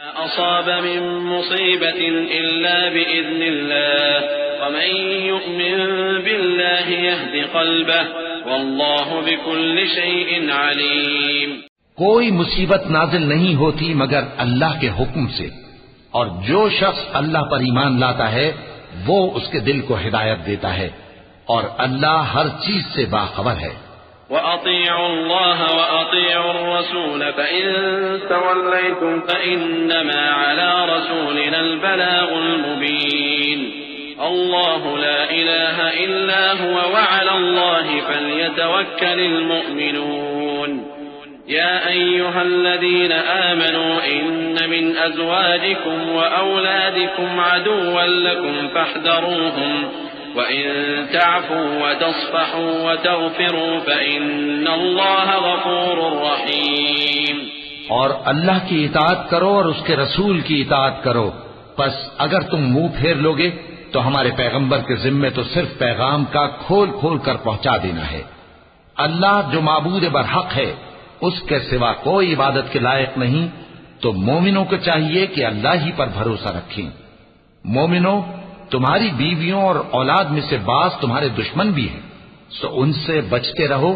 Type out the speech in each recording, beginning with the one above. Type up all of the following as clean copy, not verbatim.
أصاب من مصيبة إلا بإذن الله ومن يؤمن بالله يهد قلبه والله بكل شيء عليم. کوئی مصیبت نازل نہیں ہوتی مگر اللہ کے حکم سے، اور جو شخص اللہ پر ایمان لاتا ہے وہ اس کے دل کو ہدایت دیتا ہے، اور اللہ ہر چیز سے باخبر ہے. وَأَطِيعُوا اللَّهَ وَأَطِيعُوا الرَّسُولَ فَإِن تَوَلَّيْتُمْ فَإِنَّمَا عَلَى رَسُولِنَا الْبَلَاغُ الْمُبِينُ. اللَّهُ لَا إِلَٰهَ إِلَّا هُوَ وَعَلَى اللَّهِ فَلْيَتَوَكَّلِ الْمُؤْمِنُونَ. يَا أَيُّهَا الَّذِينَ آمَنُوا إِنَّ مِنْ أَزْوَاجِكُمْ وَأَوْلَادِكُمْ عَدُوًّا لَكُمْ فَاحْذَرُوهُمْ وَإِن تَعْفُوا وَتَصْفَحُوا وَتَغْفِرُوا فَإِنَّ اللَّهَ غَفُورٌ رَّحِيمٌ. اور اللہ کی اطاعت کرو اور اس کے رسول کی اطاعت کرو، پس اگر تم منہ پھیر لوگے تو ہمارے پیغمبر کے ذمے تو صرف پیغام کا کھول کھول کر پہنچا دینا ہے. اللہ جو معبود برحق ہے اس کے سوا کوئی عبادت کے لائق نہیں، تو مومنوں کو چاہیے کہ اللہ ہی پر بھروسہ رکھیں. مومنوں، تمہاری بیویوں اور اولاد میں سے بعض تمہارے دشمن بھی ہیں، سو ان سے بچتے رہو،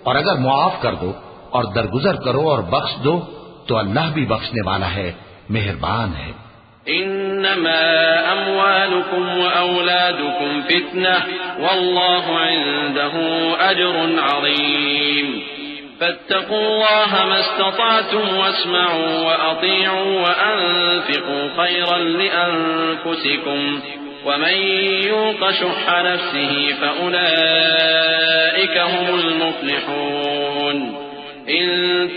اور اگر معاف کر دو اور درگزر کرو اور بخش دو تو اللہ بھی بخشنے والا ہے، مہربان ہے. انما اموالكم واولادكم فتنة والله عنده اجر عظيم. فاتقوا الله ما استطعتم واسمعوا واطيعوا وانفقوا خيرا لانفسكم ومن يوق شح نفسه فأولئك هم المفلحون. إن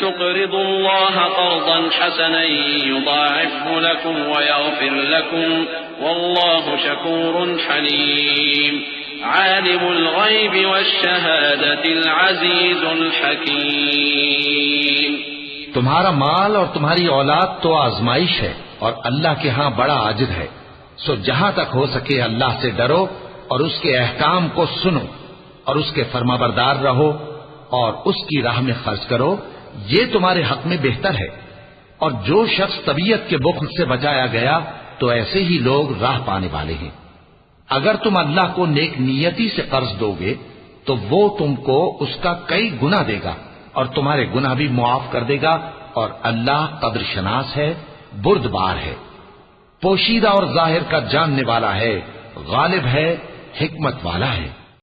تقرضوا الله قرضا حسنا يضاعفه لكم ويغفر لكم والله شكور حليم. عالم الغيب والشهادة العزيز الحكيم. تمہارا مال اور تمہاری اولاد تو آزمائش ہے اور اللہ کے ہاں بڑا اجر ہے، سو جہاں تک ہو سکے اللہ سے ڈرو اور اس کے احکام کو سنو اور اس کے فرمانبردار رہو اور اس کی راہ میں خرچ کرو، یہ تمہارے حق میں بہتر ہے. اور جو شخص طبیعت کے بخل سے بچایا گیا تو ایسے ہی لوگ راہ پانے والے ہیں. اگر تم اللہ کو نیک نیتی سے قرض دو گے تو وہ تم کو اس کا کئی گنا دے گا اور تمہارے گناہ بھی معاف کر دے گا، اور اللہ قدر شناس ہے، بردبار ہے، پوشیدہ اور ظاہر کا جاننے والا ہے، غالب ہے، حکمت والا ہے.